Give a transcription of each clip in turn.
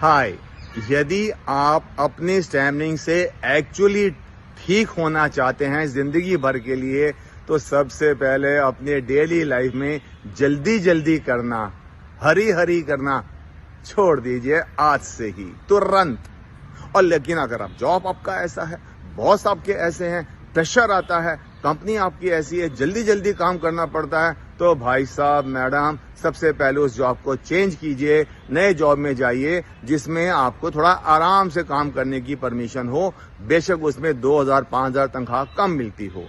हाय, यदि आप अपनी स्टैमरिंग से एक्चुअली ठीक होना चाहते हैं जिंदगी भर के लिए, तो सबसे पहले अपने डेली लाइफ में जल्दी करना, हरी करना छोड़ दीजिए आज से ही, तुरंत। और लेकिन अगर आप जॉब आपका ऐसा है, बॉस आपके ऐसे हैं, प्रेशर आता है, कंपनी आपकी ऐसी है, जल्दी काम करना पड़ता है, तो भाई साहब मैडम सबसे पहले उस जॉब को चेंज कीजिए, नए जॉब में जाइए जिसमें आपको थोड़ा आराम से काम करने की परमिशन हो, बेशक उसमें 2000-5000 तनख्वाह कम मिलती हो।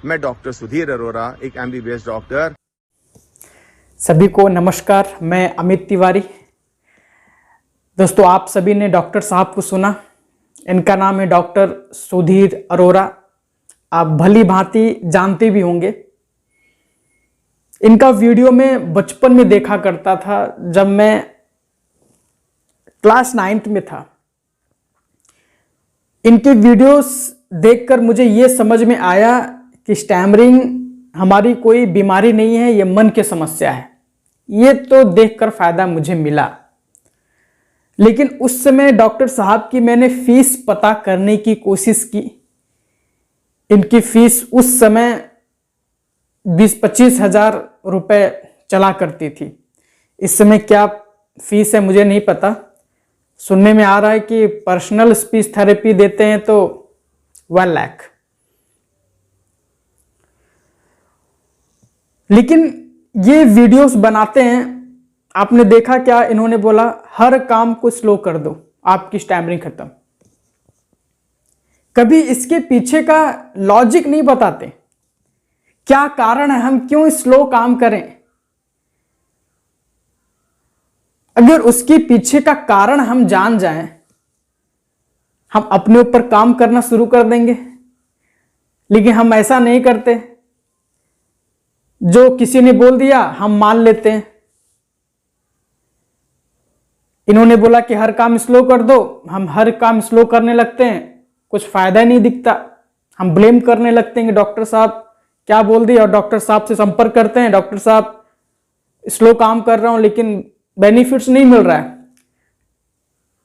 मैं डॉक्टर सुधीर अरोरा, एक MBBS डॉक्टर। सभी को नमस्कार, मैं अमित तिवारी। दोस्तों, आप सभी ने डॉक्टर साहब को सुना। इनका नाम है डॉक्टर सुधीर अरोरा। आप भली भांति जानते भी होंगे। इनका वीडियो में बचपन में देखा करता था, जब मैं क्लास 9th में था। इनके वीडियोस देखकर मुझे ये समझ में आया कि स्टैमरिंग हमारी कोई बीमारी नहीं है, ये मन की समस्या है। ये तो देखकर फायदा मुझे मिला, लेकिन उस समय डॉक्टर साहब की मैंने फीस पता करने की कोशिश की। इनकी फीस उस समय 20-25 हजार रुपए चला करती थी। इस समय क्या फीस है मुझे नहीं पता। सुनने में आ रहा है कि पर्सनल स्पीच थेरेपी देते हैं तो 1 लाख। लेकिन ये वीडियोस बनाते हैं, आपने देखा क्या इन्होंने बोला, हर काम को स्लो कर दो, आपकी स्टैमरिंग खत्म। कभी इसके पीछे का लॉजिक नहीं बताते, क्या कारण है, हम क्यों स्लो काम करें। अगर उसके पीछे का कारण हम जान जाएं, हम अपने ऊपर काम करना शुरू कर देंगे। लेकिन हम ऐसा नहीं करते। जो किसी ने बोल दिया हम मान लेते हैं। इन्होंने बोला कि हर काम स्लो कर दो, हम हर काम स्लो करने लगते हैं, कुछ फायदा नहीं दिखता। हम ब्लेम करने लगते हैं कि डॉक्टर साहब क्या बोल दिया, और डॉक्टर साहब से संपर्क करते हैं, डॉक्टर साहब स्लो काम कर रहा हूं लेकिन बेनिफिट्स नहीं मिल रहा है।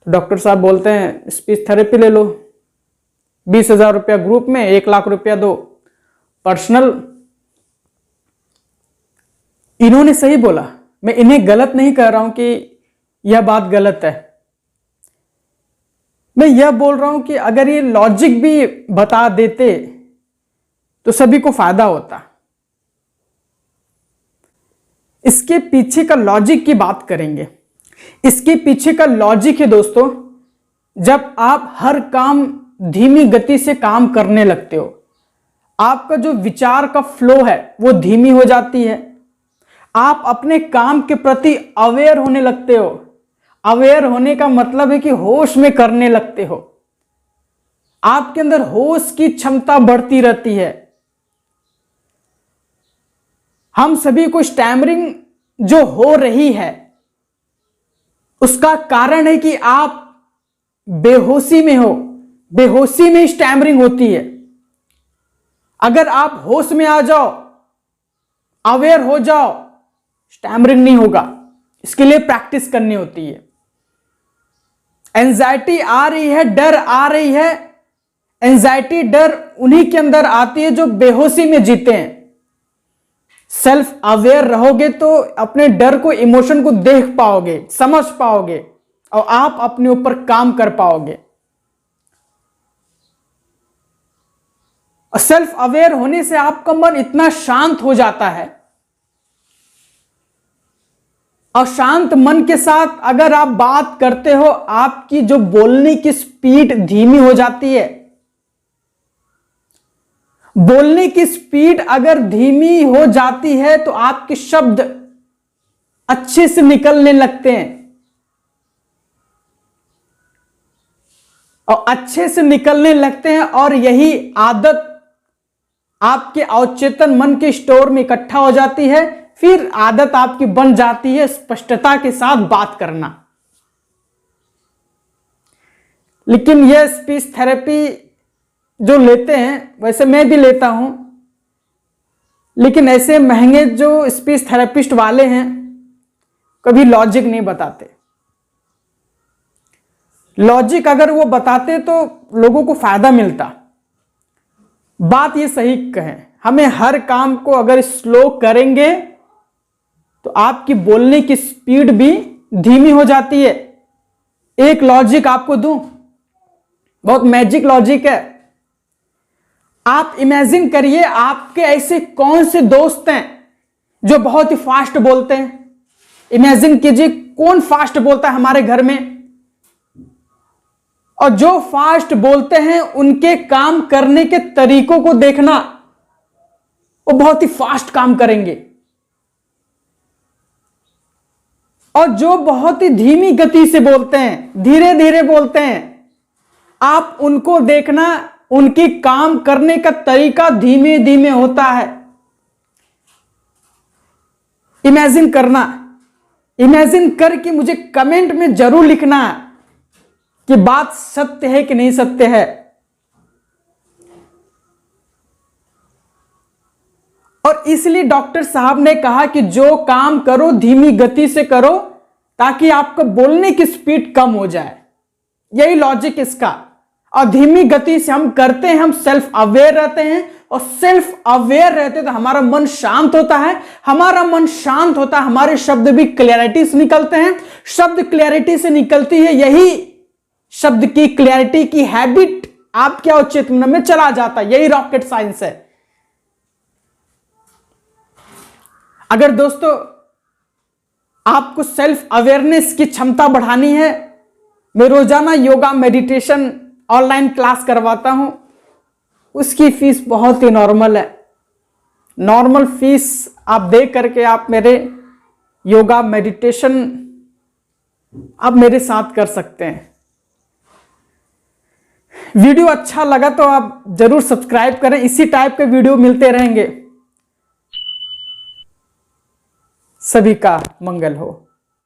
तो डॉक्टर साहब बोलते हैं स्पीच थेरेपी ले लो, 20,000 रुपया ग्रुप में, 1 लाख रुपया दो पर्सनल। इन्होंने सही बोला, मैं इन्हें गलत नहीं कह रहा हूं कि यह बात गलत है। मैं यह बोल रहा हूं कि अगर ये लॉजिक भी बता देते तो सभी को फायदा होता। इसके पीछे का लॉजिक की बात करेंगे। इसके पीछे का लॉजिक है दोस्तों, जब आप हर काम धीमी गति से काम करने लगते हो, आपका जो विचार का फ्लो है वो धीमी हो जाती है। आप अपने काम के प्रति अवेयर होने लगते हो। अवेयर होने का मतलब है कि होश में करने लगते हो। आपके अंदर होश की क्षमता बढ़ती रहती है। हम सभी को स्टैमरिंग जो हो रही है उसका कारण है कि आप बेहोशी में हो। बेहोशी में स्टैमरिंग होती है। अगर आप होश में आ जाओ, अवेयर हो जाओ, स्टैमरिंग नहीं होगा। इसके लिए प्रैक्टिस करनी होती है। एंजाइटी आ रही है, डर आ रही है। एंजाइटी डर उन्हीं के अंदर आती है जो बेहोशी में जीते हैं। सेल्फ अवेयर रहोगे तो अपने डर को, इमोशन को देख पाओगे, समझ पाओगे और आप अपने ऊपर काम कर पाओगे। और सेल्फ अवेयर होने से आपका मन इतना शांत हो जाता है, और शांत मन के साथ अगर आप बात करते हो, आपकी जो बोलने की स्पीड धीमी हो जाती है। बोलने की स्पीड अगर धीमी हो जाती है तो आपके शब्द अच्छे से निकलने लगते हैं, और अच्छे से निकलने लगते हैं, और यही आदत आपके अवचेतन मन के स्टोर में इकट्ठा हो जाती है। फिर आदत आपकी बन जाती है स्पष्टता के साथ बात करना। लेकिन यह स्पीच थेरेपी जो लेते हैं, वैसे मैं भी लेता हूं, लेकिन ऐसे महंगे जो स्पीच थेरेपिस्ट वाले हैं कभी लॉजिक नहीं बताते। लॉजिक अगर वो बताते तो लोगों को फायदा मिलता। बात ये सही कहें, हमें हर काम को अगर स्लो करेंगे तो आपकी बोलने की स्पीड भी धीमी हो जाती है। एक लॉजिक आपको दूं, बहुत मैजिक लॉजिक है। आप इमेजिन करिए आपके ऐसे कौन से दोस्त हैं जो बहुत ही फास्ट बोलते हैं। इमेजिन कीजिए कौन फास्ट बोलता है हमारे घर में, और जो फास्ट बोलते हैं उनके काम करने के तरीकों को देखना, वो बहुत ही फास्ट काम करेंगे। और जो बहुत ही धीमी गति से बोलते हैं, धीरे धीरे बोलते हैं, आप उनको देखना, उनकी काम करने का तरीका धीमे धीमे होता है। इमेजिन करना, इमेजिन करके मुझे कमेंट में जरूर लिखना कि बात सत्य है कि नहीं सत्य है। और इसलिए डॉक्टर साहब ने कहा कि जो काम करो धीमी गति से करो ताकि आपको बोलने की स्पीड कम हो जाए। यही लॉजिक इसका। और धीमी गति से हम करते हैं, हम सेल्फ अवेयर रहते हैं, और सेल्फ अवेयर रहते तो हमारा मन शांत होता है। हमारा मन शांत होता है, हमारे शब्द भी क्लैरिटी से निकलते हैं। शब्द क्लैरिटी से निकलती है, यही शब्द की क्लैरिटी की हैबिट आपके अवचेतन मन में चला जाता है। यही रॉकेट साइंस है। अगर दोस्तों आपको सेल्फ अवेयरनेस की क्षमता बढ़ानी है, मैं रोजाना योगा मेडिटेशन ऑनलाइन क्लास करवाता हूं। उसकी फीस बहुत ही नॉर्मल है। नॉर्मल फीस आप दे करके आप मेरे योगा मेडिटेशन आप मेरे साथ कर सकते हैं। वीडियो अच्छा लगा तो आप जरूर सब्सक्राइब करें। इसी टाइप के वीडियो मिलते रहेंगे। सभी का मंगल हो।